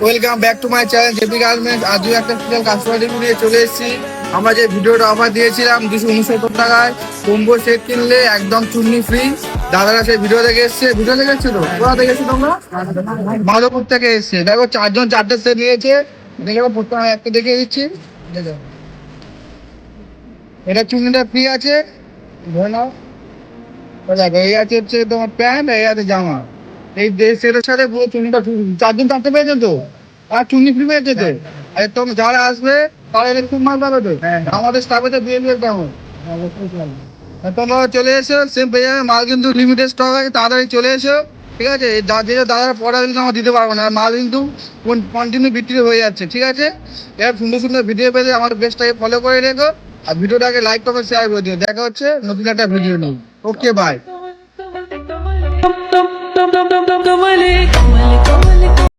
Welcome back to my channel JP garments. আজও একটা special customer review নিয়ে চলে এসেছি। আমরা যে ভিডিওটা অফার দিয়েছিলাম 269 টাকায় কম্বো সেট কিনলে একদম চুন্নি ফ্রি। দাদারা সেই ভিডিও দেখে এসছে। ভিডিও দেখে এসছো তো? কোথা থেকে এসছো তোমরা? মাধবপুর থেকে এসছে। দেখো চারজন চারটে সেট নিয়েছে। দেখে প্রথমে একটা দেখে দিচ্ছি। দেখো এটা চুন্নিটা ফ্রি আছে, ধরে নাও। দেখো এই আছে হচ্ছে তোমার প্যান্ট, এই আছে জামা। এই সেটের সাথে পুরো চুন্নিটা চারজন চারটে পেয়েছে তো, আর চুন্নি ফ্রি পেয়েছে তো। আর তোমরা যারা আসবে তারা এটা খুব মাল পাবে তো। আমাদের স্টাফে তো বিহেভিয়ার কেমন, তোমরা চলে এসো, সেম পেয়ে যাবে। মাল কিন্তু লিমিটেড স্টক আছে, তাড়াতাড়ি চলে এসো। ঠিক আছে, যে দাদারা পড়া কিন্তু আমার দিতে পারবো না, আর মাল কিন্তু কন্টিনিউ বিক্রি হয়ে যাচ্ছে। ঠিক আছে, এবার সুন্দর সুন্দর ভিডিও পেতে আমার পেজটাকে ফলো করে রেখো, আর ভিডিওটাকে লাইক কমেন্ট শেয়ার করে দিও। দেখা হচ্ছে নতুন একটা ভিডিও নিয়ে। Okay bye.